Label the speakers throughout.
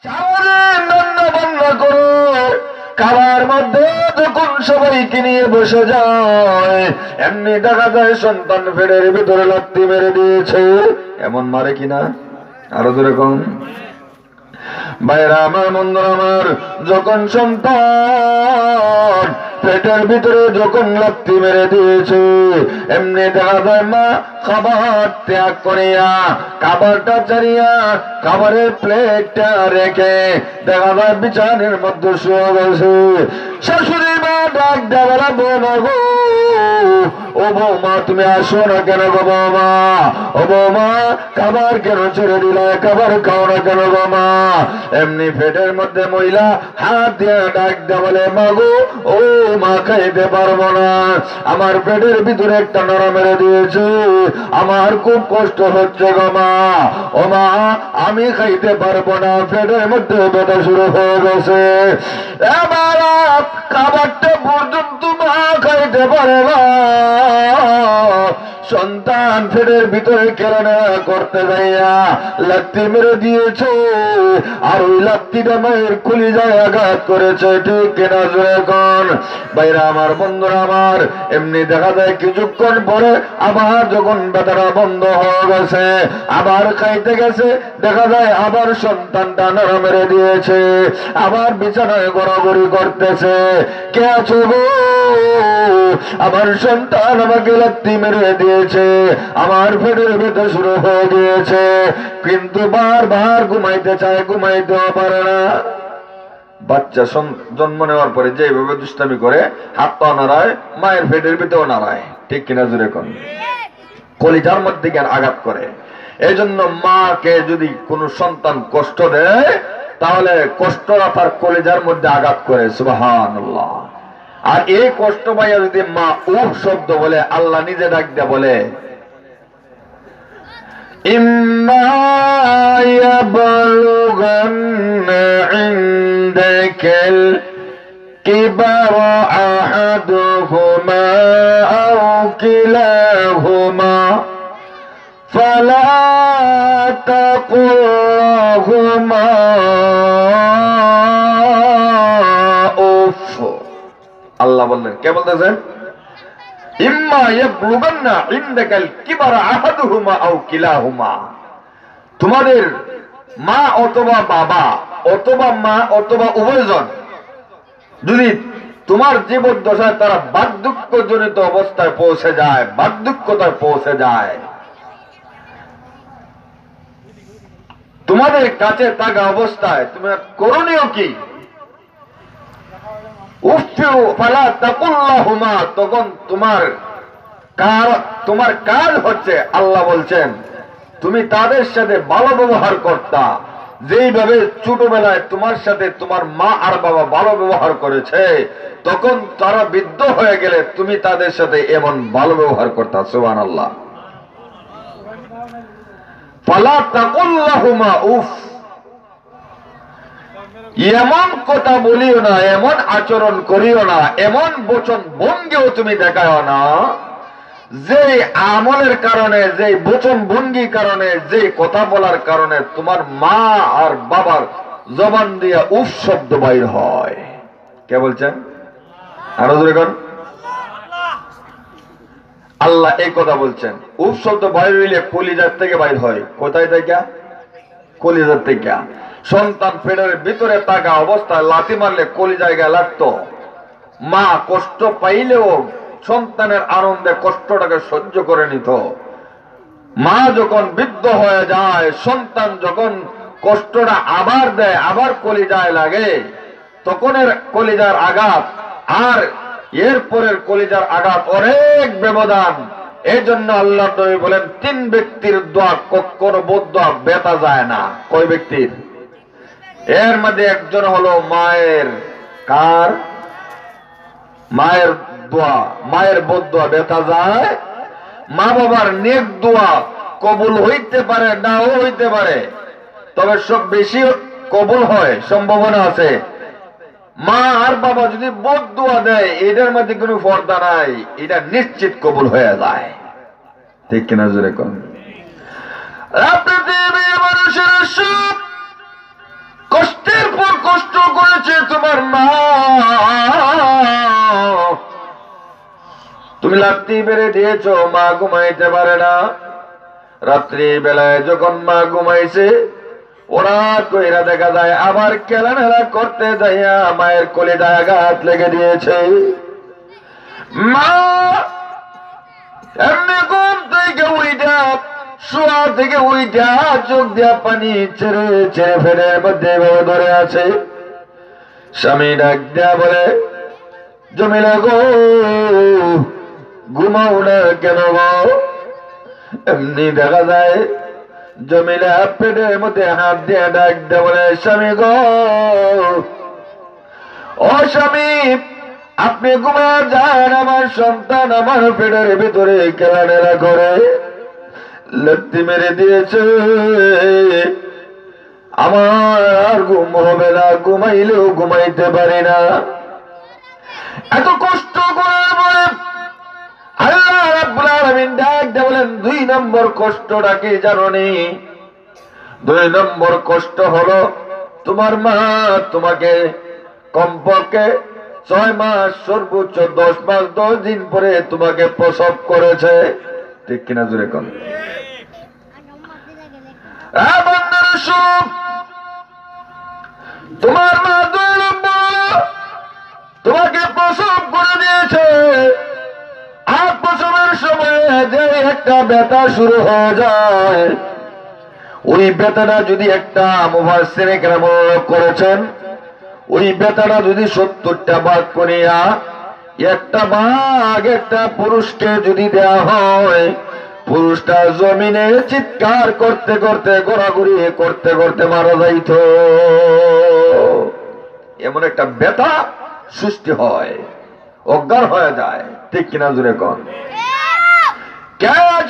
Speaker 1: সারাদিন রান্না বান্না করো, খাবার মধ্যে যখন সবাইকে নিয়ে বসে যায়, এমনি দেখা যায় সন্তান পেটের ভিতরে লাথি মেরে দিয়েছে। এমন মারে কিনা? আরো জোরে কম। ভাইরা আমার, বন্ধুরা আমার, যখন সন্তান পেটের ভিতরে যখন লাথি মেরে দিয়েছে, এমনি দেখা যায় মা খাবার ত্যাগ করিয়া, খাবারটা ছাড়িয়া, খাবারের প্লেটটা রেখে দেখা যায় বিছানের মধ্যে শুয়ে গেছে। শাশুড়ি মা ডাক দেওয়া, বৌমা গো, ও বৌমা তুমি আসো না কেন গো বৌমা? ও বৌমা খাবার কেন ছেড়ে দিলে? খাবার খাও না কেন গো মা? এমনি পেটের মধ্যে মহিলা হাত দিয়ে ডাক দেয়া বলে, মা গো, ও মা খাইতে পারবো না, আমার পেটের ভিতরে একটা নরম মেরে দিয়েছে, আমার খুব কষ্ট হচ্ছে গো মা। ও মা আমি খাইতে পারবো না, পেটের মধ্যে ব্যথা শুরু হয়ে গেছে। এবার খাবারটা পর্যন্ত মা খাইতে পারে না, সন্তান পেটের ভিতরে কেরানা করতে যাইয়া লাত্তি মেরে দিয়েছে, আর ওই লাত্তিটা মায়ের কলিজায় আঘাত করেছে। ঠিক কিনা জোরে কোন? বাইরা আমার, বন্ধুরা আমার, এমনি দেখা যায় কিছুক্ষণ পরে আবার যখন ব্যথাটা বন্ধ হয়ে গেছে, আবার খাইতে গেছে, দেখা যায় আবার সন্তানটা নরম মেরে দিয়েছে, আবার বিছানায় গড়াগড়ি করতেছে। কে আছো গো? আমার সন্তান আমাকে লাত্তি মেরে দিয়েছে, আমার পেটের ব্যথা শুরু হয়ে গিয়েছে, কিন্তু বারবার ঘুমাইতে চায়, ঘুমাইতেও পারে না। বাচ্চা জন্ম নেওয়ার পরে যেভাবে দুষ্টামি করে, হাত পা নাড়ায়, মায়ের পেটের ভিতরেও নাড়ায়। ঠিক কিনা জোরে কোন? কলিজার মধ্যে জ্ঞান আঘাত করে। এই জন্য মাকে যদি কোনো সন্তান কষ্ট দেয়, তাহলে কষ্টটা তার কলিজার মধ্যে আঘাত করে। সুবহানাল্লাহ। আর এই কষ্ট পাইয়া যদি মা উফ শব্দ বলে, আল্লাহ নিজে ডাক দেয়া বলে, ইম্মা ইয়াবলুগান্না ইনদাকাল কিবারা আহাদুহুমা আও কিলাহুমা ফালা তাকুল্লাহুমা উফ। আল্লাহ বললেন, কে বলতেছেন? ইম্মা ইয়াবলুগান্না ইনদাকাল কিবারা আহাদুহুমা আও কিলাহুমা, তোমাদের মা অথবা বাবা অথবা মা অথবা উভয়জন যদি তোমার জীবদ্দশায় তারা বার্ধক্যজনিত অবস্থায় পৌঁছে যায়, বার্ধক্যতায় পৌঁছে যায়, তোমাদের কাছে থাকা অবস্থায় তোমার করণীয় কি? তখন তোমার কাজ হচ্ছে, আল্লাহ বলছেন, তুমি তাদের সাথে ভালো ব্যবহার করতা, যেইভাবে ছোটবেলায় তোমার সাথে তোমার মা আর বাবা ভালো ব্যবহার করেছে, তখন তারা বৃদ্ধ হয়ে গেলে তুমি তাদের সাথে এমন ভালো ব্যবহার করতা। সুবহানাল্লাহ। ফালা তাকুল্লাহুমা উফ, এমন কথা বলিও না, এমন আচরণ করিও না, এমন বচন ভঙ্গিও তুমি দেখাও না, যে আমলের কারণে, যে বচন ভঙ্গি কারণে, যে কথা বলার কারণে তোমার মা আর বাবার জবান দিয়ে উফ শব্দ বাইর হয়। কে বলছেন? আরো জোরে কোন? আল্লাহ এই কথা বলছেন। উফ শব্দ বাইর হইলে কলিজার থেকে বাইর হয়। কোথায় থেকে? কলিজার থেকে। সন্তান পেটের ভিতরে থাকা অবস্থায় লাথি মারলে কলিজায় গায়ে লাগতো, মা কষ্ট পাইলেও সন্তানের আনন্দে কষ্টটাকে সহ্য করে নিত। মা যখন বৃদ্ধ হয়ে যায়, সন্তান যখন কষ্টটা আবার দেয়, আবার কলিজায় লাগে, তখন এর কলিজার আঘাত আর এরপরের কলিজার আঘাত অনেক ব্যবধান। এই জন্য আল্লাহ নবী বলেন, 3 ব্যক্তির দোয়া কখনো বদদোয়া বেতা যায় না। কয় ব্যক্তির? এর মধ্যে একজন হলো মায়ের। কার? মায়ের দোয়া, মায়ের বদদোয়া বেতা যায়। মা বাবার নেক দোয়া কবুল হইতে পারে, নাও হইতে পারে, তবে সব বেশি কবুল হয় সম্ভাবনা আছে। মা আর বাবা যদি বদদোয়া দেয়, এটার মধ্যে কোনো পর্দা নাই, এটা নিশ্চিত কবুল হয়ে যায়। ঠিক কিনা জোরে কোন? পৃথিবীর মানুষের সব কষ্ট কষ্ট করেছে তোমার মা, তুমি লাত্তি বেড়ে দিয়েছো, মা ঘুমাইতে পারে না। রাত্রি বেলায় যখন মা ঘুমাইছে, ওরা কইরা দেখা যায় আবার খেলাধুলা করতে যাইয়া মায়ের কলিজায় আঘাত লেগে দিয়েছে। মা এমনি ঘুম থেকে উইটা, শোয়া থেকে উইটা, চোখ দিয়া পানি ছেড়ে ছেড়ে ফেলের মধ্যে এভাবে ধরে আছে। স্বামী ডাক দেয়া বলে, জমিলা গো, ঘুমাও না কেন গো? এমনি দেখা যায় জমিলা পেটের মধ্যে হাত দিয়ে ডাক দেয়া বলে, স্বামী গো, ও স্বামী, আপনি ঘুমা যান, আমার সন্তান আমার পেটের ভিতরে খেলাধুলা করে লাত্তি মেরে দিয়েছে, আমার আর ঘুম হবে না, ঘুমাইলেও ঘুমাইতে পারি না। এত কষ্ট করার পরে আল্লাহ রাব্বুল আলামিন ডাক দিয়ে বলেন, 2 নম্বর কষ্টটা কি জানোনি? 2 নম্বর কষ্ট হলো তোমার মা তোমাকে কমপক্ষে 6 মাস, সর্বোচ্চ 10 মাস 10 দিন পরে তোমাকে প্রসব করেছে। ঠিক কিনা জোরে কোন? তোমার মা 2 নম্বর তোমাকে প্রসব করে দিয়েছে। আর প্রসবের সময় যে একটা ব্যথা শুরু হয়ে যায়, ওই ব্যথাটা যদি একটা মুফাসসিরে কেরাম করেছেন, ওই ব্যথাটা যদি 70টা ভাগ করিয়া একটা ভাগ একটা পুরুষকে যদি দেয়া হয়, পুরুষটা জমিনে চিৎকার করতে করতে ঘোরাঘুরি করতে করতে মারা যাইত। এমন একটা ব্যথা সৃষ্টি হয়, অজ্ঞান হয়ে যায়। ঠিক কিনা জোরে কন?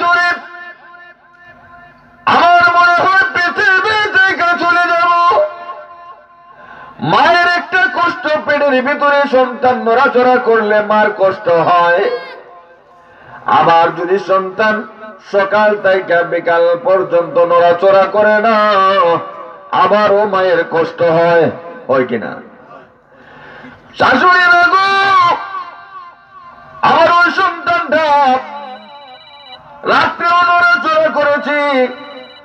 Speaker 1: জোরে আমার মনে হয় পৃথিবী থেকে চলে যাব। মায়ের একটা কষ্ট, পেটের ভিতরে সন্তান নড়াচড়া করলে মার কষ্ট হয়। আবার যদি সন্তান সকাল থেকে বিকাল পর্যন্ত নড়াচড়া করে না, আবারও মায়ের কষ্ট হয়। হয় কিনা? শাশুড়ি লাগো, আমার ওই সন্তানটা রাত্রেও নড়াচড়া করেছি,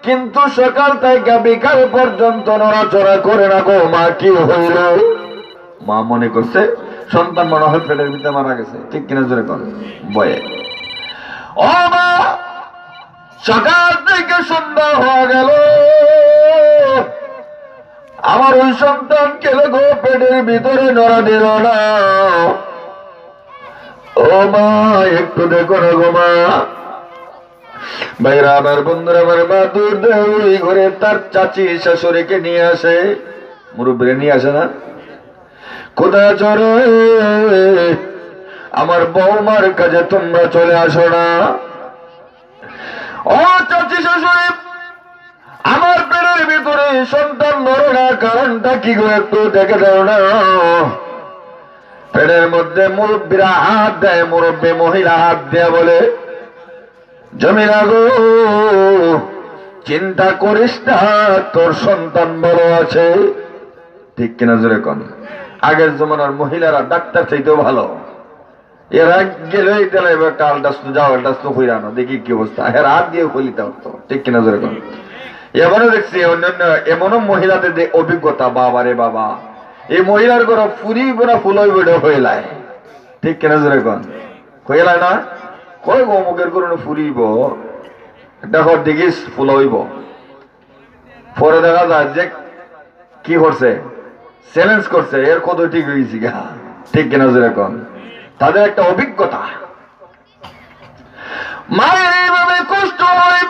Speaker 1: কিন্তু সকাল থেকে বিকাল পর্যন্ত নড়াচড়া করে না গো, মা কি হইল? মা মনে করছে সন্তান মনে হয় পেটের ভিতরে মারা গেছে। ঠিক কিনা জোরে করে বয়ে, ও মা, সকাল থেকে সন্ধ্যা হয়ে গেল, আমার ওই সন্তান কেলে গো পেটের ভিতরে নড়া দিল না। ও মা, একটু দেখো না গো মা। ভাইরা আমার, বন্ধুরা আমার, মা দূর ওই ঘরে তার চাচি শাশুড়িকে নিয়ে আসে, মুরব্বীরে নিয়ে আসে না? কোথায় চলে আমার বৌমার কাছে তোমরা চলে আসো না? ও চাচি শাশুড়ি, আমার পেটের ভিতরে সন্তান নড়ে না, কারণটা কি গো একটু দেখে দাও না। পেটের মধ্যে মুরব্বীরা হাত দেয়, মুরব্বী মহিলা হাত দেয়া বলে, জমিলা গো, চিন্তা করিস না, তোর সন্তান বড় আছে। ঠিক কিনা জোরে কন? আগের জমানার মহিলারা ডাক্তার চাইতেও ভালো। এরা গেলেই দিলে একটা আলটাস্ত যাও, আলটাস্ত হইরা না, দেখি কি অবস্থা, এর হাত দিয়ে খুলিতে হতো। ঠিক কিনা জোরে কন? এমনও দেখছি অন্যান্য এমনও মহিলাদের অভিজ্ঞতা, বাবা রে বাবা, এই মহিলার ঘর ফুরি বোনা ফুলই বেড়ে হইলায়। ঠিক কিনা জোরে কন? হইলায় না? কয় গো অমুকের করুন ফুরিব, দেখো দেখিস ফুল হইব। পরে দেখা যায় যে কি করছে, চ্যালেঞ্জ করছে, এর কত ঠিক হয়েছি গা। ঠিক কিনা জোরে কন? তাদের একটা অভিজ্ঞতা। মায়ের এইভাবে কষ্ট হয়,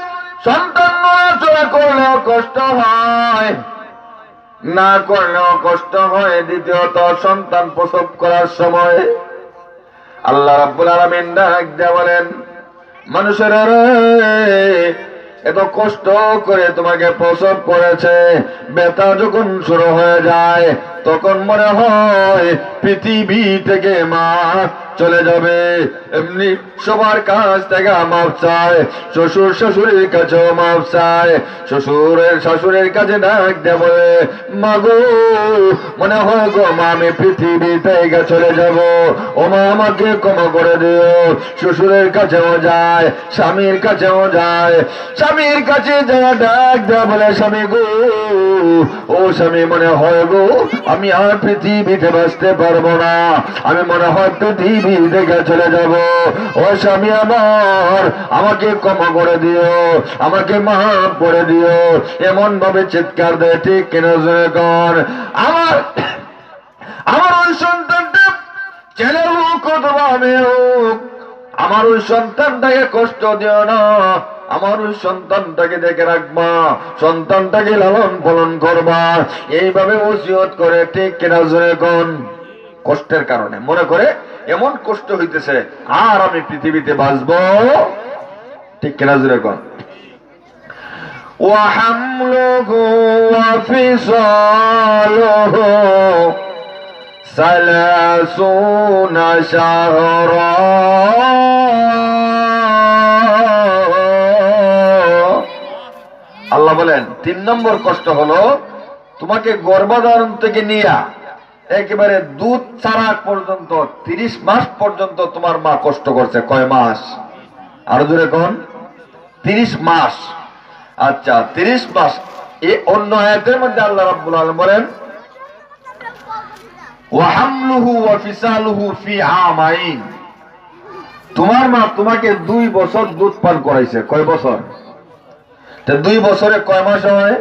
Speaker 1: সন্তান নড়াচড়া করলেও কষ্ট হয়, না করলেও কষ্ট হয়। দ্বিতীয়ত, সন্তান প্রসব করার সময় আল্লাহ রাব্বুল আলামিন ডাক দিয়ে বলেন, মানুষের এত কষ্ট করে তোমাকে প্রসব করেছে, ব্যথা যখন শুরু হয়ে যায় তখন মনে হয় পৃথিবী থেকে মা চলে যাবে। এমনি সবার কাছ থেকে মাপ চায়, শ্বশুর শাশুড়ির কাছেও মাপ চায়। শ্বশুরের শাশুড়ির কাছে ডাক দিয়ে বলে, মা গো, মনে হয় গো মা আমি পৃথিবী থেকে চলে যাব, ও মা আমাকে ক্ষমা করে দিও। শ্বশুরের কাছেও যায়, স্বামীর কাছেও যায়। স্বামীর কাছে যারা ডাক দেয়া বলে, স্বামী গো, ও স্বামী মনে হয় গো আমি আর পৃথিবীতে বাঁচতে পারবো না, আমি মনে হয় পৃথিবী থেকে চলে যাব। ও স্বামী আমার, আমাকে ক্ষমা করে দিও, আমাকে মাফ করে দিও। এমন ভাবে চিৎকার দেয়, ঠিক কিনা জোরে কর। আমার আমার ওই সন্তানটা ছেলে হোক অথবা মেয়ে হোক, আমার ওই সন্তানটাকে কষ্ট দিও না, আমার ওই সন্তানটাকে দেখে রাখবা, সন্তানটাকে লালন পালন করবা। এইভাবে ওসিয়ত করে, ঠিক কিনা জোরে কোন। কষ্টের কারণে মনে করে এমন কষ্ট হইতেছে আর আমি পৃথিবীতে বাঁচবো, ঠিক কিনা জোরে কোন। وحمله وفصاله 30 شهرا আল্লাহ বলেন 3 নম্বর কষ্ট হলো তোমাকে গর্ভধারণ থেকে নিয়ে একেবারে দুধ ছাড়া পর্যন্ত 30 মাস পর্যন্ত তোমার মা কষ্ট করছে। কয় মাস? আরো জোরে কোন। 30 মাস। আচ্ছা 30 মাস। এই অন্য আয়াতের মধ্যে আল্লাহ রাব্বুল আলামিন বলেন ওয়াহামলুহু ওয়া ফিসালুহু ফি আমাইন, তোমার মা তোমাকে 2 বছর দুধ পান করাইছে। কয় বছর? তা 2 বছরে কয় মাস হয়?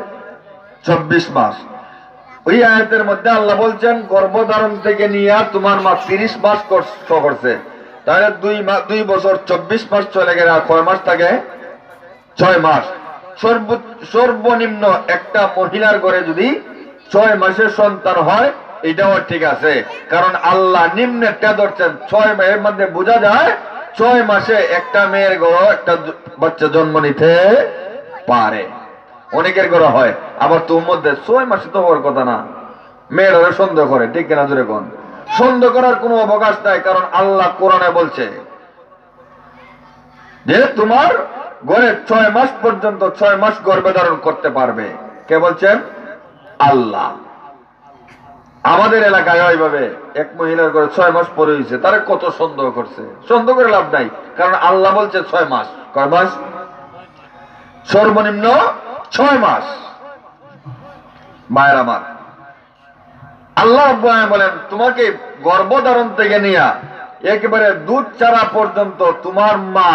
Speaker 1: 24 মাস। ওই আয়াতের মধ্যে আল্লাহ বলছেন গর্ভধারণ থেকে নিয়ে তোমার মা 30 মাস কষ্ট করছে, তাহলে 2 বছর 24 মাস চলে গেলে আর কয় মাস থাকে? 6 মাস। সর্বনিম্ন একটা মহিলার ঘরে যদি 6 মাসের সন্তান হয় এটাও ঠিক আছে, কারণ আল্লাহ নিম্নেরটা ধরছেন 6 মাসের মধ্যে বোঝা যায় 6 মাসে একটা মেয়ের ঘরে একটা বাচ্চা জন্ম নিতে পারে। অনেকের ঘরে হয়, আবার তোর মধ্যে 6 মাসে তো হওয়ার কথা না, মেয়েরা সন্দেহ করে, ঠিক কিনা জোরে কোন। সন্দেহ করার কোনো অবকাশ নাই, কারণ আল্লাহ কোরআনে বলছে যে তোমার ঘরে 6 মাস পর্যন্ত 6 মাস গর্ভধারণ করতে পারবে। কে বলছেন? আল্লাহ। আমাদের এলাকায় ওইভাবে এক মহিলার ঘরে 6 মাস পরে হয়েছে, তারা কত সন্দেহ করছে। সন্দেহ করে লাভ নাই, কারণ আল্লাহ বলছে 6 মাস। কয় মাস? সর্বনিম্ন 6 মাস। মায়ের আমার, আল্লাহ বলেন তোমাকে গর্ভধারণ থেকে নিয়ে একেবারে দুধ ছাড়া পর্যন্ত তোমার মা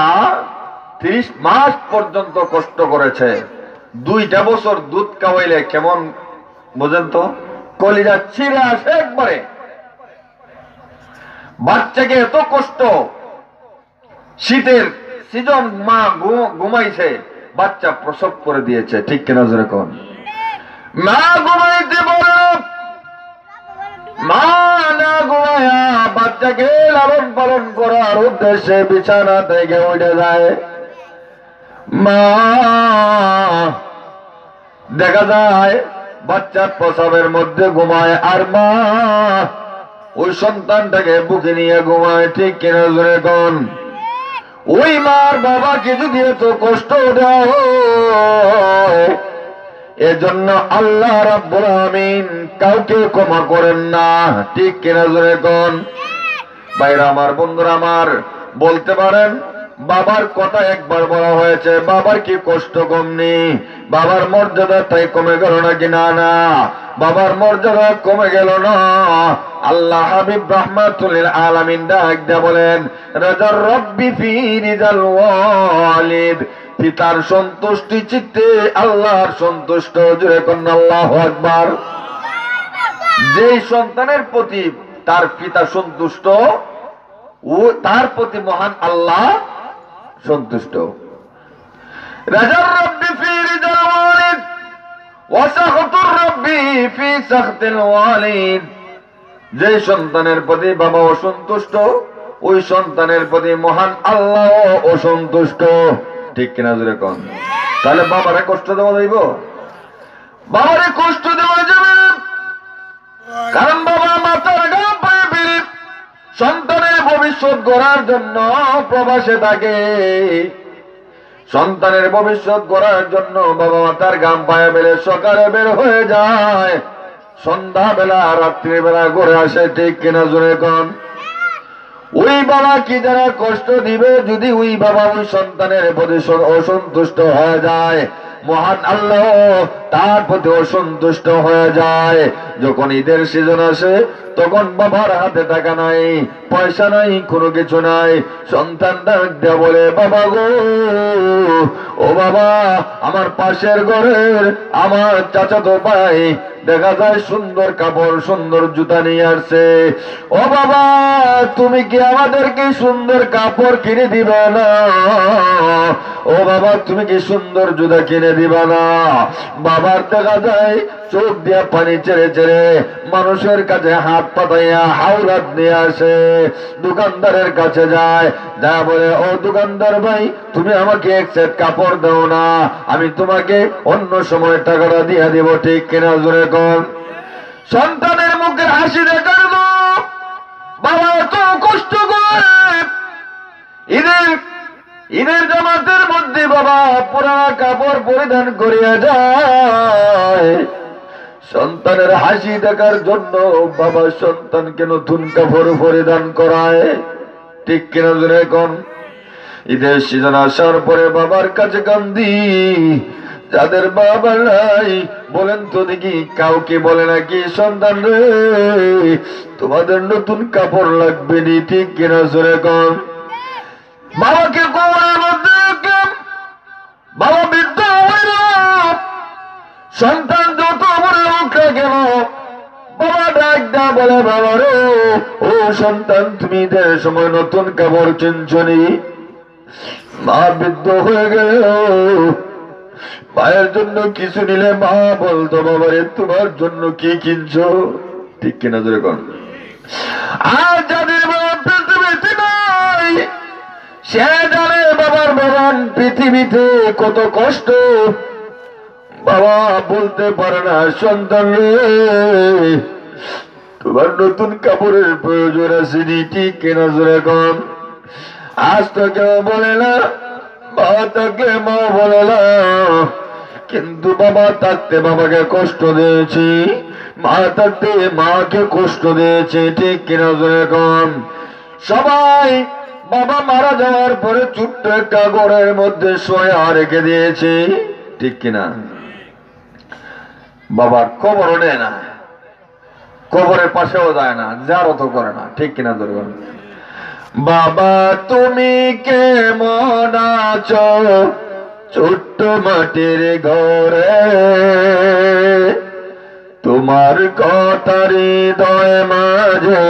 Speaker 1: 30 মাস পর্যন্ত কষ্ট করেছে। 2টা বছর দুধ খাওয়াইলে কেমন বোঝেন তো? কলিজা ছিঁড়ে আসে একবারে। বাচ্চাকে এত কষ্ট, শীতের সিজন মা ঘুমাইছে, বাচ্চা প্রসব করে দিয়েছে, ঠিক কিনা জোরে কোন। মা ঘুমাইতে বলে, মা না ঘুমায়া বাচ্চাকে লালন পালন করার উদ্দেশ্যে বিছানা থেকে উঠে যায়। মা দেখা যায় বাচ্চার প্রসবের মধ্যে ঘুমায়, আর মা ওই সন্তানটাকে বুকে নিয়ে ঘুমায়, ঠিক কিনা জোরে কোন। ওই মার বাবাকে যদি এত কষ্ট দেয়, এজন্য আল্লাহ রাব্বুল আমিন কাউকে ক্ষমা করেন না, ঠিক কিনা জোরে কোন। ভাইরা আমার, বন্ধুরা আমার, বলতে পারেন বাবার কথা একবার বলা হয়েছে, বাবার কি কষ্ট কমনি? বাবার মর্যাদা তাই কমে গেল নাকি? না না, বাবার মর্যাদা কমে গেল না। আল্লাহ হাবিব রাহমাতুল লিল আলামিন ডাক দিয়ে বলেন রাজার রব্বি ফি রিজাল ওয়ালিদ, পিতার সন্তুষ্টি চিত্তে আল্লাহর সন্তুষ্ট। জোরে কোন আল্লাহু আকবার। যেই সন্তানের প্রতি তার পিতা সন্তুষ্ট, ও তার প্রতি মহান আল্লাহ সন্তুষ্ট। রাজার রব্বি ফি রিজাল ওয়ালিদ ওয়া সাখতুর রব্বি ফি সাখতিল ওয়ালিদ, যে সন্তানের প্রতি বাবা অসন্তুষ্ট, ওই সন্তানের প্রতি মহান আল্লাহ অসন্তুষ্ট, ঠিক কিনা জোরে কোন। তাহলে বাবারে কষ্ট দেওয়া যাইব? বাবারে কষ্ট দেওয়া যাবে না, কারণ বাবা মাতার গা পায়ে বেড়ে সন্তানের ভবিষ্যৎ ভবিষ্যৎ গড়ার জন্য প্রবাসে থাকে। সন্তানের ভবিষ্যৎ গড়ার জন্য বাবা মা তার গাম পায়ে বেলে সকালে বের হয়ে যায়, সন্ধ্যাবেলা রাত্রিবেলা ঘুরে আসে। ঠিক কিনা জোরে কোন? ওই বাবা কি যারা কষ্ট দিবে, যদি ওই বাবা ওই সন্তানের প্রতি অসন্তুষ্ট হয়ে যায়, মহান আল্লাহ তার প্রতি অসন্তুষ্ট হয়ে যায়। যখন ঈদের সিজন আসে তখন বাবার হাতে টাকা নাই, পয়সা নাই, কোনো কিছু নাই। সন্তান ডাক দেয়া বলে, বাবা গো, ও বাবা, আমার পাশের ঘরের আমার চাচাতো ভাই দেখা যায় সুন্দর কাপড় সুন্দর জুতা নিয়ে আসছে। ও বাবা, তুমি কি আমাদেরকে সুন্দর কাপড় কিনে দিবে না? ও বাবা, তুমি কি সুন্দর জুতা কিনে দিবা না? বাবার দেখা যায় চোখ দিয়া পানি ছেড়ে ছেড়ে মানুষের কাছে হাত পাতাইয়া হাওলাত নিয়ে আসে। দোকানদারের কাছে যায়, যা বলে, ও দোকানদার ভাই, তুমি আমাকে এক সেট কাপড় দাও না, আমি তোমাকে অন্য সময় টাকাটা দিয়ে দিব। ঠিক কিনা জোরে কোন? সন্তানের মুখের হাসি দেখার লোক বাবা এত কষ্ট করে ঈদের জামাতের মধ্যে বাবা পুরানা কাপড় পরিধান করিয়া যায় সন্তানের হাসি দেখার জন্য। বাবা সন্তানকে নতুন কাপড় পরিধান করায়। ঠিক কিনা জোরে কোন? ঈদের সিজন আসার পরে বাবার কাছে কান্দি। যাদের বাবা নাই বলেন তো দেখি, কাউকে বলে নাকি সন্তান রে তোমাদের নতুন কাপড় লাগবে নি? ঠিক কিনা জোরে কোন? বাবাকে কোমরের মধ্যে বাবা বৃদ্ধ হইল, সন্তান যত বড় হোক না কেন বাবা ডাক দা বলে, বাবা রে, ও সন্তান, তুমি ঈদের সময় নতুন কাপড় কিনছনি? মা বৃদ্ধ হয়ে গেল, মায়ের জন্য কিছু নিলে মা বলতো, বাবা রে, তোমার জন্য কি কিনছো? ঠিক কিনা জোরে কোন? আর যাদের বাবা পৃথিবীতে নাই সে জানে বাবার বাবান পৃথিবীতে কত কষ্ট। বাবা বলতে পারে না, সন্তান রে তোমার নতুন কাপড়ের প্রয়োজন আছে। ঠিক কিনা জোরে কোন? আজ তো কেউ বলে না, মা থাকলে মা বলে না, কিন্তু বাবা থাকতে বাবাকে কষ্ট দিয়েছি, মা থাকতে মাকে কষ্ট দিয়েছে। ঠিক কিনা জোরে কোন? সবাই বাবা মারা যাওয়ার পরে ছোট্ট একটা ঘরের মধ্যে শোয়া রেখে দিয়েছে। ঠিক কিনা? বাবার কবরও নেয় না, কবরের পাশেও যায় না, জিয়ারত করে না। ঠিক কিনা জোরে কোন? বাবা তুমি কেমন আছো ছোট্ট মাটির ঘরে, তোমার কথা হৃদয় মাঝে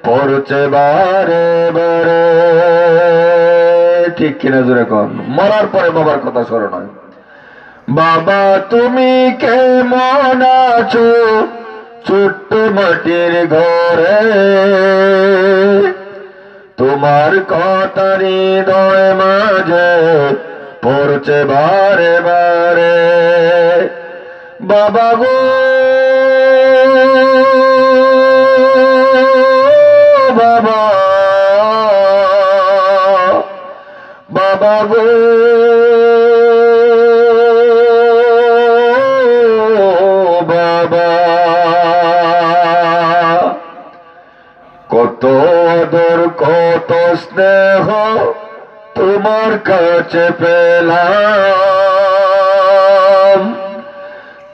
Speaker 1: পড়ছে বারে বারে। ঠিক কিনা জোরে কোন? মরার পরে বাবার কথা স্মরণ হয়। বাবা তুমি কেমন আছো ছোট্ট মাটির ঘরে, তোমার কথা হৃদয় মাঝে পড়ছে বারে বারে। বাবা গো, বাবা, বাবা গো, বাবা, কত আদর কত স্নেহ তোমার কাছে পেলাম,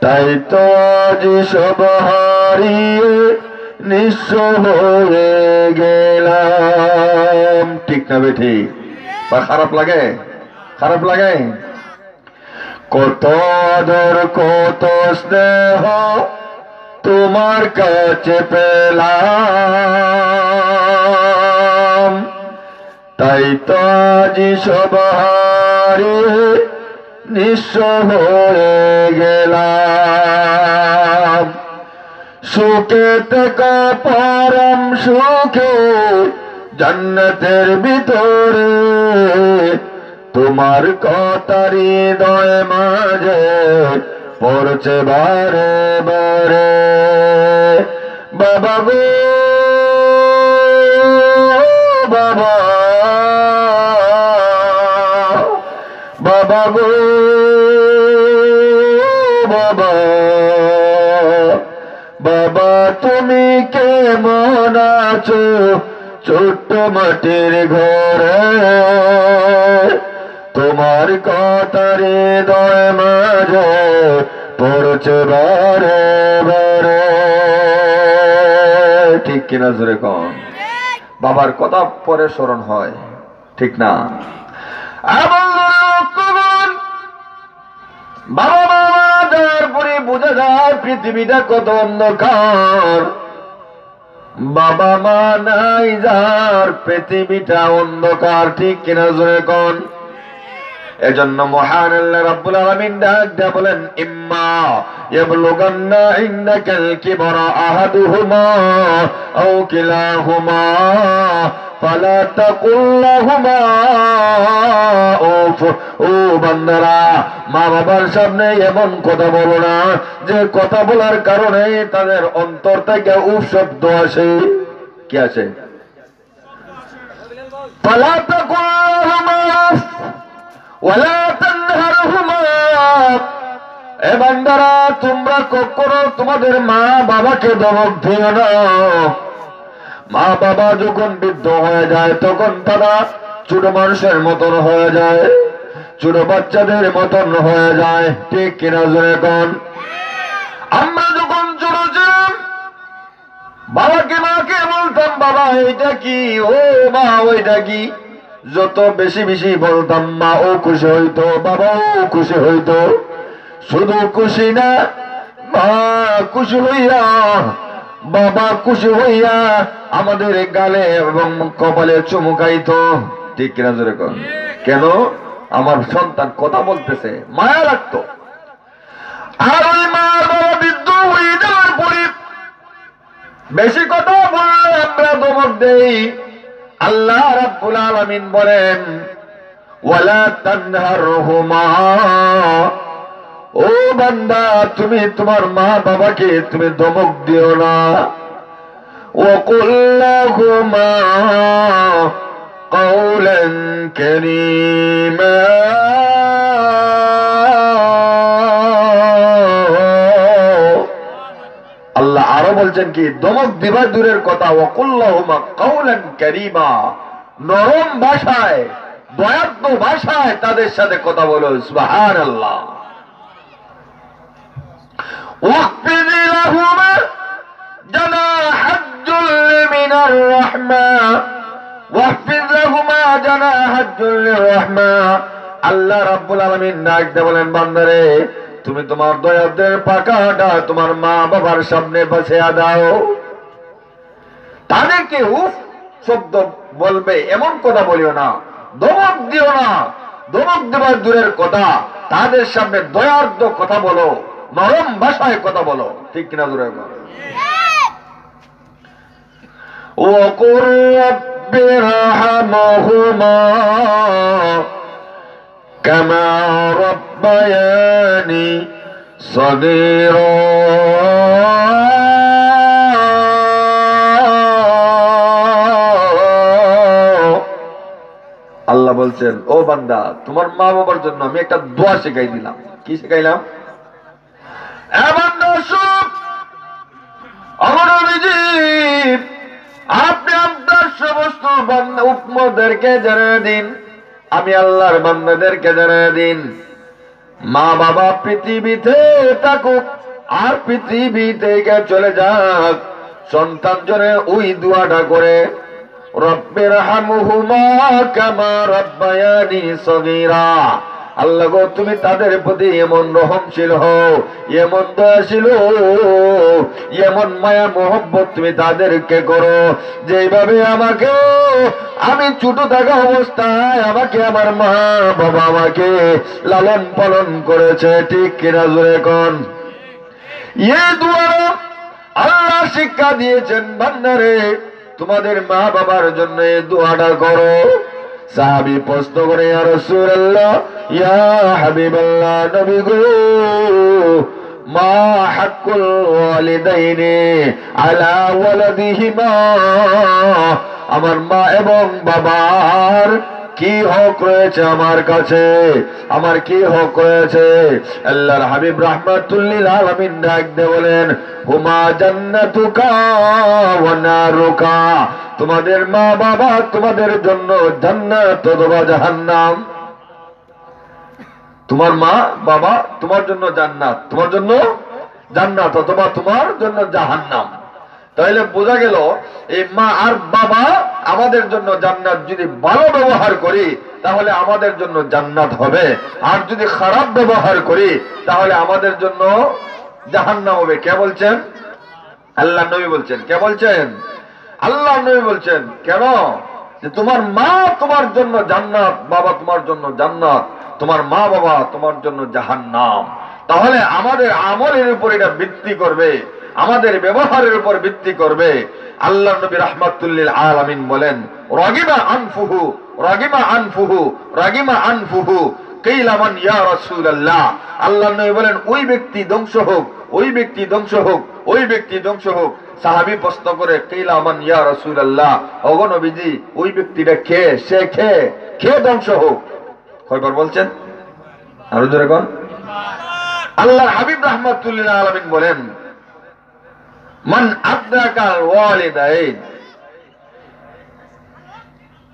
Speaker 1: তাই তো আজ সব হারিয়ে নিঃস্ব হয়ে গেলাম। ঠিক না বেঠি? বা খারাপ লাগে? খারাপ লাগে? কত আদর কত স্নেহ তোমার কাছে পেলাম, তাই তো আজ সব হারিয়ে নিঃস্ব হয়ে গেলাম। সুখে থেকে পরম সুখে জান্নাতের ভিতরে, তোমার কথা হৃদয় মাঝে পড়ছে বারে বারে। বাবা গো, গো বাবা, বাবা তুমি কেমন আছো ছোট্ট মাটির ঘরে, তোমার কথার হৃদয় মাঝে পড়ছে বারে বারে। ঠিক কিনা জোরে কন? বাবার কথা পরে স্মরণ হয়, ঠিক না? বাবা মারা যাওয়ার পরে বোঝা যায় পৃথিবীটা কত অন্ধকার। বাবা মা নাই যার পৃথিবীটা অন্ধকার, ঠিক কিনা জোরে কোন? এজন্য মহান আল্লাহ রাব্বুল আলামিন ডাক দিয়ে বলেন, ইম্মা ইয়াবলুগান্না ইন্নাকাল কিবরা আহাদুহুমা আও কিলাহুমা ফালা তাকুল লাহুমা উফ। ও বান্দারা, মা বাবার সামনে এমন কথা বলো না যে কথা বলার কারণে তাদের অন্তর থেকে উফ শব্দ আসে। কি আছে? ফালা তাকুল লাহুমা উফ ওয়ালা তানহারহুমা। এ বান্দারা, তোমরা কখনো তোমাদের মা বাবাকে ধমক দিও না। মা বাবা যখন বৃদ্ধ হয়ে যায় তখন তারা ছোট মানুষের মতন হয়ে যায়, ছোট বাচ্চাদের মতন হয়ে যায়, ঠিক কিনা জোরে কোন? আমরা যখন ছোট ছিলাম বাবাকে মাকে বলতাম, বাবা এইটা কি, ও মা ওইটা কি। যত বেশি বেশি বলতাম মা ও খুশি হইতো, বাবাও খুশি হইতো। শুধু খুশি না, মা খুশি হইয়া বাবা খুশি হইয়া আমাদের গালে এবং কপালে চুমুকাইতো, ঠিক কিনা জোরে কোন? কেন? আমার সন্তান কথা বলতেছে, মায়া লাগতো। আর ওই মা বাবা বৃদ্ধ হয়ে যাওয়ার পরে বেশি কথা বললে আমরা ধমক দেই। আল্লাহ রাব্বুল আলামিন বলেন, ওয়ালা তানহারহুমা। ও বান্দা, তুমি তোমার মা বাবাকে তুমি ধমক দিও না। ওয়াকুল লাহুমা কাওলান কারীমা। আল্লাহ আরো বলছেন কি, ধমক দিবা দূরের কথা, ওয়াকুল লাহুমা কাওলান কারীমা, নরম ভাষায় দয়ার্দ্র ভাষায় তাদের সাথে কথা বলো। সুবহানাল্লাহ। واخفض لهما جناح الذل من الرحمة واخفض لهما جناح الذل الرحمة। আল্লাহ রাব্বুল আলামিন ডাক দিয়ে বলেন, বান্দারে তুমি তোমার দয়াদের পাখাটা তোমার মা বাবার সামনে বাঁচিয়ে দাও। তাদেরকে উফ শব্দ বলবে এমন কথা বলিও না, ধমক দিও না। ধমক দেবার দূরের কথা, তাদের সামনে দয়ার্দ্র কথা বলো, নরম ভাষায় কথা বলো, ঠিক কিনা জোরে বলো? ওয়াকুর রাব্বিরহামহুমা কামা রাব্বায়ানি সগীরা। আল্লাহ বলছেন, ও বান্দা, তোমার মা বাবার জন্য আমি একটা দোয়া শিখাই দিলাম। কি শিখাইলাম? আপনি আপনার সমস্ত উম্মতদেরকে জানিয়ে দিন, আমি আল্লাহর বান্দাদেরকে জানিয়ে দিন, মা বাবা পৃথিবীতে থাকুক আর পৃথিবী থেকে চলে যাক, সন্তান জনে ওই দোয়াটা করে, রব্বিরহামহুমা কামা রাব্বায়ানি সগীরা। আল্লাহ গো, তুমি তাদের প্রতি এমন রহমশীল হও, এমন দয়াশীল হও, এমন মায়া মোহব্বত তুমি তাদেরকে করো, যেভাবে আমাকে, আমি ছোট থাকা অবস্থায় আমাকে আমার মা বাবা আমাকে লালন পালন করেছে, ঠিক কিনা জোরে কোন? এই দুয়া আল্লাহ শিক্ষা দিয়েছেন, বান্দারে তোমাদের মা বাবার জন্য এই দোয়াটা করো। সাহাবী প্রশ্ন করে, ইয়া রাসূলুল্লাহ, ইয়া হাবিবাল্লাহ, নবী গো, মা হাক্কুল ওয়ালিদাইনি আলা ওয়ালাদিহিমা, আমার মা এবং বাবার কি হক রয়েছে আমার কাছে, আমার কি হক রয়েছে। আল্লাহর হাবিব রাহমাতুল লিল আলামিন ডাক দিয়ে বলেন, হুমা জান্নাতুকা ওয়া নারুকা, তোমাদের মা বাবা তোমাদের জন্য জান্নাত অথবা জাহান্নাম। তোমার মা বাবা তোমার জন্য জান্নাত, তোমার জন্য জান্নাত অথবা তোমার জন্য জাহান্নাম। তাহলে বোঝা গেল এই মা আর বাবা আমাদের জন্য জান্নাত, যদি ভালো ব্যবহার করি তাহলে আমাদের জন্য জান্নাত হবে, আর যদি খারাপ ব্যবহার করি তাহলে আমাদের জন্য জাহান্নাম হবে। কে বলছেন? আল্লাহ নবী বলছেন। কে বলছেন? আল্লাহ নবী বলছেন। কেন? যে তোমার মা তোমার জন্য জান্নাত, বাবা তোমার জন্য জান্নাত, তোমার মা বাবা তোমার জন্য জাহান্নাম। তাহলে আমাদের আমলের উপর এটা ভিত্তি করবে, আমাদের ব্যবহারের উপর ভিত্তি করবে। আল্লাহ নবী রাহমাতুল লিল আলামিন বলেন, রাগিমা আনফুহু রাগিমা আনফুহু রাগিমা আনফুহু কিলা মান ইয়া রাসূলুল্লাহ। আল্লাহ নবী বলেন, ওই ব্যক্তি ধ্বংস হোক, ওই ব্যক্তি ধ্বংস হোক, ওই ব্যক্তি ধ্বংস হোক। সাহাবী প্রশ্ন করে, কিলা মান ইয়া রাসূলুল্লাহ, ওগো নবীজি ওই ব্যক্তিটা কে? সে কে? কে ধ্বংস হোক? কয়বার বলছেন? আরো জোরে কোন। আল্লাহর হাবিব রাহমাতুল লিল আলামিন বলেন, মান আদরাকাল ওয়ালিদাইন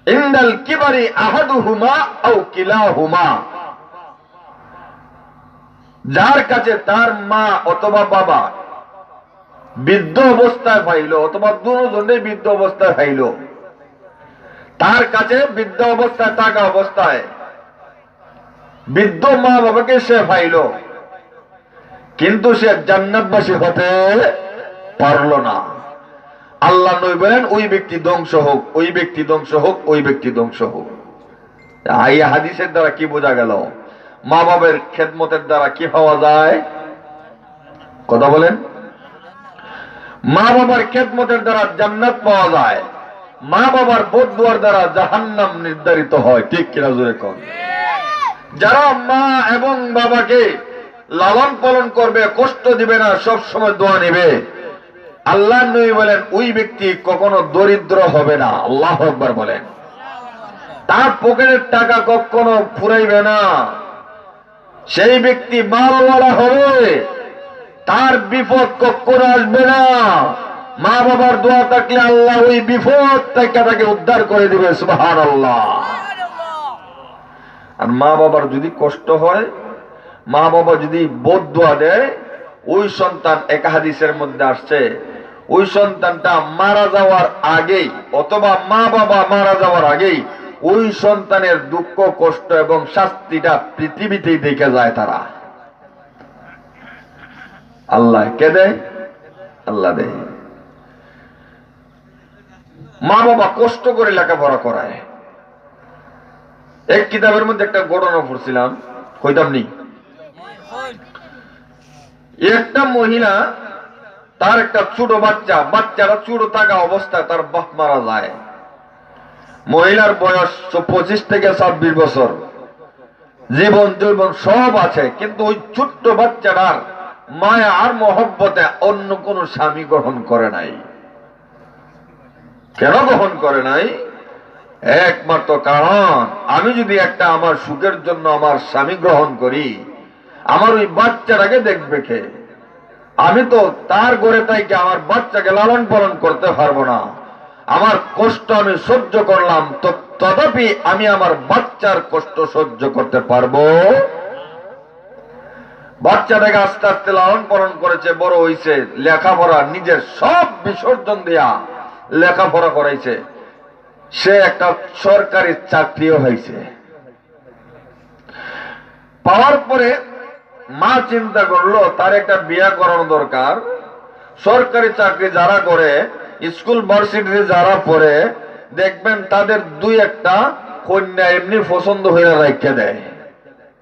Speaker 1: ইনদাল কিবারি আহাদুহুমা আও কিলাহুমা, যার কাছে তার মা অথবা বাবা বৃদ্ধ অবস্থায় পাইল অথবা দুজনে বৃদ্ধ অবস্থায় পাইল, তার কাছে বৃদ্ধ অবস্থায় থাকা অবস্থায় বৃদ্ধ মা বাবাকে সে পাইল, কিন্তু সে জান্নাতবাসী হতে পারল না। আল্লাহ নবী বলেন, ওই ব্যক্তি ধ্বংস হোক, ওই ব্যক্তি ধ্বংস হোক, ওই ব্যক্তি ধ্বংস হোক। এই হাদিসের দ্বারা কি বোঝা গেল? মা বাবার খেদমতের দ্বারা কি পাওয়া যায়? কথা বলেন। মা বাবার খেদমতের দ্বারা জান্নাত পাওয়া যায়, মা বাবার বদদুয়ার দ্বারা জাহান্নাম নির্ধারিত হয়। ঠিক কিনা জোরে কোন। যারা মা এবং বাবাকে লালন পালন করবে, কষ্ট দিবে না, সব সময় দোয়া নেবে, আল্লাহ নবী বলেন ওই ব্যক্তি কখনো দরিদ্র হবে না। আল্লাহু আকবার বলেন। তার পকেটের টাকা কখনো ফুরাইবে না, সেই ব্যক্তি মালওয়ালা হবে, তার বিপদ কখনো আসবে না। মা বাবার দোয়া থাকলে আল্লাহ ওই বিপদ থেকে তাকে উদ্ধার করে দিবে। সুবহানাল্লাহ। আর মা বাবার যদি কষ্ট হয়, মা বাবা যদি বদদুয়া দেয়, ওই সন্তান, এক হাদিসের মধ্যে আসছে, ওই সন্তানটা মারা যাওয়ার আগেই অথবা মা বাবা মারা যাওয়ার আগেই ওই সন্তানের দুঃখ কষ্ট এবং শাস্তিটা পৃথিবীতেই দেখে যায় তারা। আল্লাহ কে দেয়? আল্লাহ দেয়। মা বাবা কষ্ট করে লেখাপড়া করায়। এক কিতাবের মধ্যে একটা ঘটনা পড়ছিলাম, কইতাম নি। একটা মহিলা, তার একটা ছোট বাচ্চারা ছোট থাকা অবস্থায় তার বাপ মারা যায়। মহিলার বয়স 25 থেকে 26 বছর, জীবন যৌবন সব আছে, কিন্তু ওই ছোট্ট বাচ্চাটার মায়া আর মহব্বতে অন্য কোন স্বামী গ্রহণ করে নাই। কেন গ্রহণ করে নাই? একমাত্র কারণ, আমি যদি একটা আমার সুখের জন্য আমার স্বামী গ্রহণ করি, আমার ওই বাচ্চাটাকে দেখবে কে? আমি তো তার ঘরে তাইকে আমার বাচ্চাকে লালন পালন করতে পারবো না। আমার কষ্ট আমি সহ্য করলাম, তো তথাপি আমি আমার বাচ্চার কষ্ট সহ্য করতে পারবো? বাচ্চাটাকে আস্তে আস্তে লালন পালন করেছে, বড় হইছে, লেখাপড়া নিজের সব বিসর্জন দিয়া লেখাপড়া করাইছে, সে একটা সরকারি চাকরিও হয়েছে। পাওয়ার পরে মা চিন্তা করলো তার একটা বিয়ে করানো দরকার। সরকারি চাকরি যারা করে, স্কুল ভার্সিটিতে যারা পড়ে, দেখবেন তাদের দুই একটা কন্যা এমনি পছন্দ হয়ে রাখতে দেয়।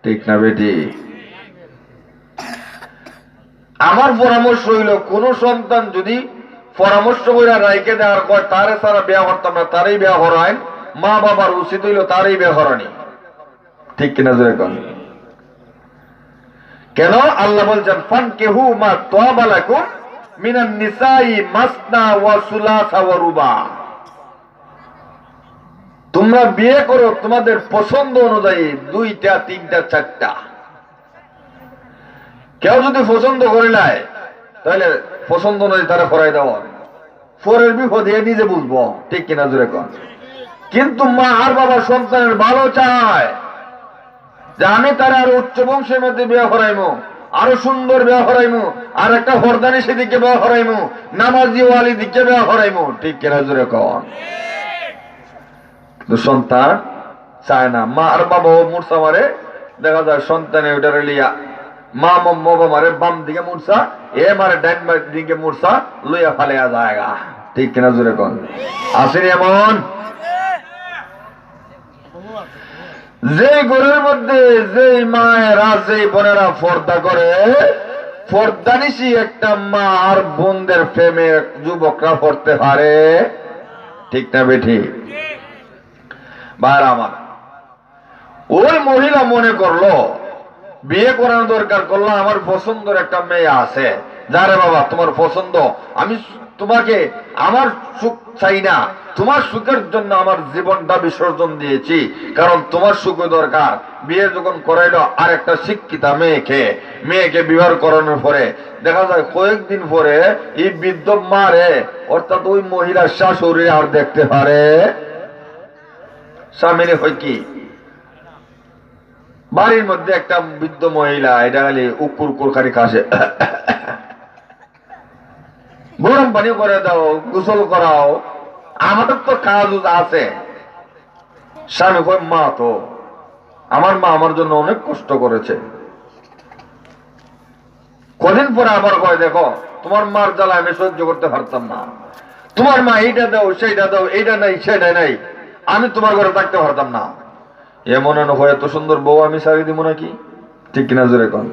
Speaker 1: ঠিক না বেটি? আমার পরামর্শ হইল, কোন সন্তান যদি পরামর্শ করে রাইকে দেওয়ার পর তারে সারা বিয়া করতাম না, তারই বিয়া করায়, মা বাবার উচিত হইল তারই বিয়া করানি। ঠিক কিনা জোরে কোন। কেন? আল্লাহ বলছেন, ফানকিহু মা তাবা লাকুম মিনান নিসাই মাসনা ওয়া সুলাসা ওয়া রুবা। তোমরা বিয়ে করো তোমাদের পছন্দ অনুযায়ী, 2টা 3টা 4টা। কেউ যদি পছন্দ করে নাই তাহলে পছন্দ অনুযায়ী তারা করাই দেওয়া, পরের বিপদ এ নিজে বুঝবো, ঠিক কিনা জোরে কন। কিন্তু মা আর বাবা সন্তানের ভালো চায় যে আমি তারা আরো উচ্চ বংশের মধ্যে বিয়ে করাইমু, আরো সুন্দর বিয়ে করাইমু, আর একটা হরদানি সেদিকে বিয়ে করাইমু, নামাজি ওয়ালি দিকে বিয়ে করাইমু, ঠিক কিনা জোরে কন। কিন্তু সন্তান চায় না। মা আর বাবা মূর্ছা মারে, দেখা যায় সন্তানে ওইটারে লিয়া মা বাবা মারে বাম দিকে মূর্ছা, এ মারে ডাইন দিকে মূর্ছা লইয়া ফালিয়া জায়গা, ঠিক কিনা জোরে কন। আসেনি এমন? যে ঘরের মধ্যে যেই মায়েরা যেই বোনেরা পর্দা করে, পর্দানিশি একটা মা আর বোনদের প্রেমে যুবকরা পড়তে পারে, ঠিক না বেঠি? ভাইরা আমার, ওই মহিলা মনে করলো বিয়ে করানো দরকার, করলো আমার পছন্দের একটা মেয়ে আছে, যারে বাবা তোমার পছন্দ, আমি তোমাকে আমার সুখ চাই না, তোমার সুখের জন্য আমার জীবনটা বিসর্জন দিয়েছি, কারণ তোমার সুখ দরকার। বিয়ে যখন করাইলো আর একটা শিক্ষিতা মেয়েকে বিবাহ করানোর পরে দেখা যায় কয়েকদিন পরে এই বৃদ্ধ মারে, অর্থাৎ ওই মহিলার শাশুড়ি আর দেখতে পারে। স্বামীনে হয় কি, বাড়ির মধ্যে একটা বৃদ্ধ মহিলা, এটা খালি উকুর কুরকারি কাশে, গরম পানি করে দাও, গোসল করাও, আমাদের তো কাজ আছে। স্বামী কয় মা তো আমার মা আমার জন্য অনেক কষ্ট করেছে। কদিন পরে আবার কয় দেখো তোমার মার জ্বালা আমি সহ্য করতে পারতাম না, তোমার মা এইটা দাও সেইটা দাও, এইটা নাই সেটা নাই, আমি তোমার ঘরে থাকতে পারতাম না। এমন হয় এত সুন্দর বউ আমি সারি দিব নাকি, ঠিক কিনা জোরে কন।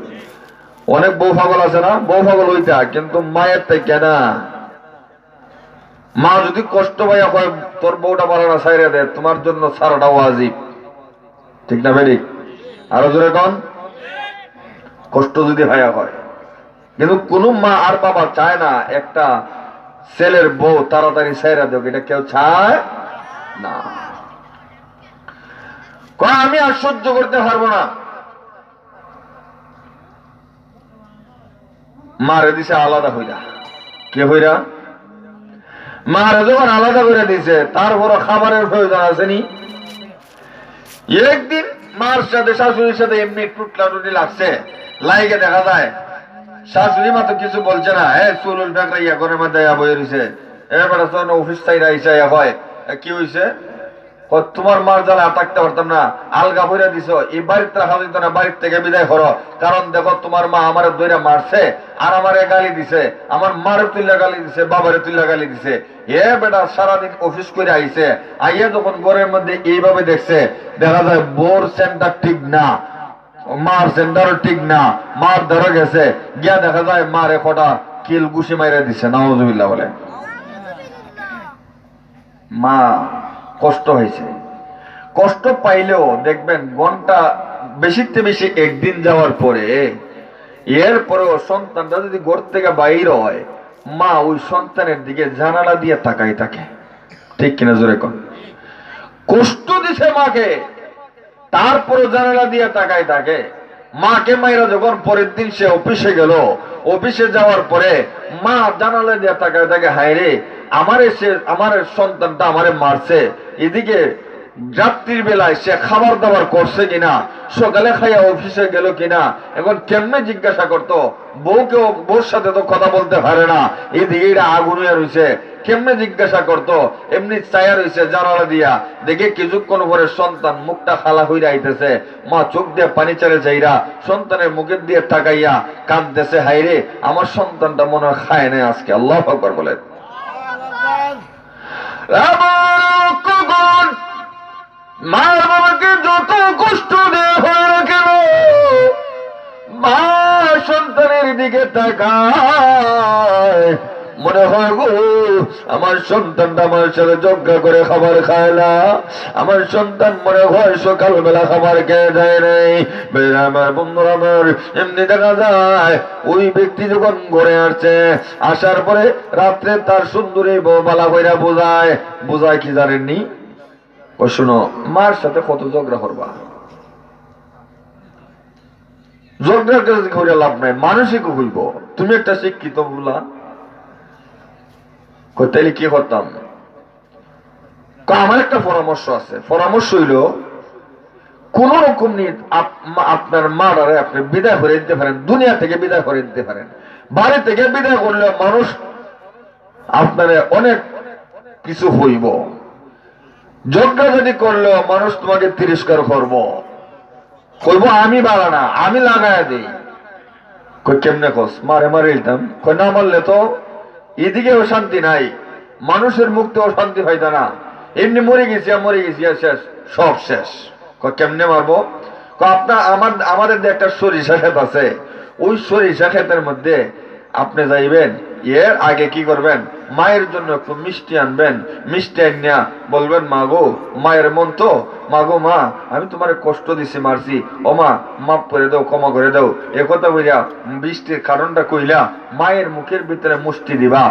Speaker 1: অনেক বউ পাগল আছে না, বউ পাগল হইতা, কিন্তু মায়ের থেকে না। মা যদি কষ্ট পাইয়া কয় তোর বউটা পারে না সাইরে দে, তোমার জন্য সারাটা ওয়াজিব, ঠিক না বেরিক? আরো জোরে কন। কষ্ট যদি ভাইয়া হয়, কিন্তু কোন মা আর বাবা চায় না একটা ছেলের বউ তাড়াতাড়ি সাইরা দেব, এটা কেউ চায় না। আমি আর সহ্য করতে পারবো না, মারে দিছে আলাদা হইরা। কে হইরা? মারে যখন আলাদা করে দিছে, তারপর খাবারের প্রয়োজন আসেনি। একদিন মার সাথে শাশুড়ির সাথে এমনি টুটলাটুটি লাগছে, লাইগে দেখা যায় শাশুড়ি মা তো কিছু বলছে না, চুল ফেঁকড়াইয়া ঘরের মধ্যে বয়ে রয়েছে। এবার অফিস সাইড আইসা হয়, কি হয়েছে? তোমার মার জ্বালা থাকতে পারতাম না, আলগা বইরা দিছ, এই বাড়িতে রাখা যেত না, বাড়ির থেকে বিদায় করো, কারণ দেখো তোমার মা আমার দইরা মারছে আর আমারে গালি দিছে, আমার মারে তুল্লা গালি দিছে, বাবারে তুল্লা গালি দিছে। এ বেটা সারাদিন অফিস করে আইছে, আইয়া যখন ঘরের মধ্যে এইভাবে দেখছে, দেখা যায় বোর সেন্টার ঠিক না, মার সেন্টারও ঠিক না, মার ধরে গেছে, গিয়া দেখা যায় মারে কটা কিল ঘুষি মাইরা দিছে, নাউজুবিল্লাহ বলে। মা কষ্ট হয়েছে, কষ্ট পাইলেও দেখবেন ঘন্টা বেশিতে বেশি একদিন যাওয়ার পরে, এরপরেও সন্তানটা যদি ঘর থেকে বাইর হয়, মা ওই সন্তানের দিকে জানালা দিয়ে তাকাই থাকে, ঠিক কিনা জোরে কন। কষ্ট দিছে মাকে, তারপরে জানালা দিয়ে তাকাই থাকে। মাকে মাইরা যখন পরের দিন সে অফিসে গেল, অফিসে যাওয়ার পরে মা জানালা দিয়ে তাকাই থাকে, হায় রে আমার সন্তানটা আমারে মারছে, এদিকে রাত্রির বেলায় সে খাবার দাবার করছে কিনা, সকালে খাইয়া অফিসে গেল কিনা, এখন কেমনে জিজ্ঞাসা করতো? বউকেও বউর সাথে তো কথা বলতে পারে না, এদিকে এটা আগুন হয়ে রয়েছে, কেমনে জিজ্ঞাসা করতো? এমনি চায়া রয়েছে জানালা দিয়া, দেখে কিছুক্ষণ পরে সন্তান মুখটা খালা হইরা আইতেছে, মা চোখ দিয়ে পানি চারে যাইরা সন্তানের মুখের দিয়ে তাকাইয়া কাঁদতেছে, হায় রে আমার সন্তানটা মনে হয় খায় নাই আজকে। আল্লাহু আকবার বলেন। মা বাবাকে যত কষ্ট দেওয়া হয় না কেন, মা সন্তানের দিকে তাকায়, মনে হয় গো আমার সন্তানটা আমার সাথে যজ্ঞ করে খাবার খায় না, আমার সন্তান মনে হয় সকালবেলা খাবার খেয়ে যায় নাই। আমার বন্ধুরা আমার, এমনি দেখা যায় ওই ব্যক্তি যখন ঘরে আসছে, আসার পরে রাত্রে তার সুন্দরী বউ বালা কইরা বোঝায় কি জানেননি? ও শুনো, মার সাথে কত ঝগড়া করবা, ঝগড়া করে লাভ নাই, মানুষই হইব। তুমি একটা শিক্ষিত বলা, তাইলে কি করতাম? আমার একটা পরামর্শ আছে, পরামর্শ হইল কোন রকম আপনার মারারে আপনি বিদায় করে দিতে পারেন, দুনিয়া থেকে বিদায় করে দিতে পারেন। বাড়ি থেকে বিদায় করলে মানুষ আপনার অনেক কিছু হইব, যজ্ঞ যদি করলেও মানুষ তোমাকে তিরস্কার করব, কইব আমি বাড়া না, আমি লাগাই দিই। কেমনে কস? মারে মারে দিতাম। না মারলে তো এদিকেও শান্তি নাই, মানুষের মুক্তেও শান্তি পাইত না, এমনি মরে গেছি শেষ, সব শেষ। কেমনে মারবো? আপনার আমাদের যে একটা সরিষা ক্ষেত আছে, ওই সরিষা ক্ষেতের মধ্যে আপনি যাইবেন, এর আগে কি করবেন, মায়ের জন্য একটু মিষ্টি আনবেন, মিষ্টি আনিয়া বলবেন মা গো, মায়ের মন তো, মা গো মা আমি তোমার কষ্ট দিছি, মারছি, ও মা মাফ করে দাও, ক্ষমা করে দাও। একথা বলিয়া বৃষ্টির কারণটা কইলা মায়ের মুখের ভিতরে মুষ্টি দিবা,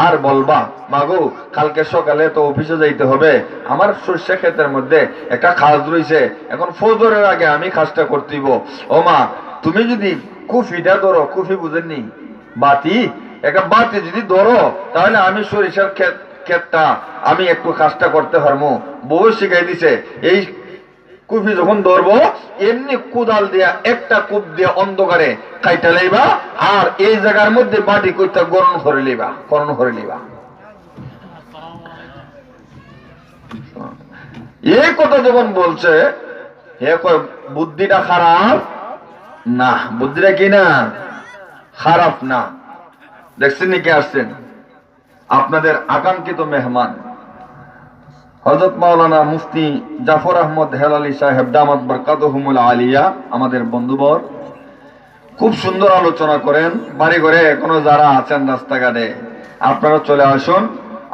Speaker 1: আর বলবা মা গো কালকে সকালে তো অফিসে যাইতে হবে, আমার সর্ষে ক্ষেতের মধ্যে একটা খাস রয়েছে, এখন ফজরের আগে আমি খাসটা করতেইব। ও মা তুমি যদি কুফিটা ধরো, কুফি বুঝেননি, বাতি, একটা বাতি যদি ধরো, তাহলে আমি সরিষার ক্ষেতটা আমি একটু কাজটা করতে পারবো। বউ শিখাই দিছে, এই কুফি যখন ধরবো এমনি কোদাল দিয়া একটা কূপ দিয়ে অন্ধকারে কাইটা লইবা, আর এই জায়গার মধ্যে মাটি কইটা গরম করে লইবা, গরম করে লইবা। এই কথা যখন বলছে, হে কয় বুদ্ধিটা খারাপ না, বুদ্ধিটা কি না খারাপ না। দেখছেন কে আসছেন? আপনাদের আকাঙ্ক্ষিত মেহমান হযরত মাওলানা মুফতি জাফর আহমদ হেলালি সাহেব দামাত বরকাতুহুমুল আলিয়া, আমাদের বন্ধুবর, খুব সুন্দর আলোচনা করেন। বাড়ি ঘরে এখনো যারা আছেন রাস্তাঘাটে, আপনারা চলে আসুন,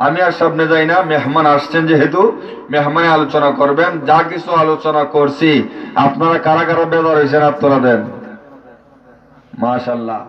Speaker 1: আমি আর সামনে যাই না, মেহমান আসছেন যেহেতু মেহমানে আলোচনা করবেন। যা কিছু আলোচনা করছি আপনারা কারা কারা বেজার হয়েছেন হাত তোলা দেন। মাশাআল্লাহ।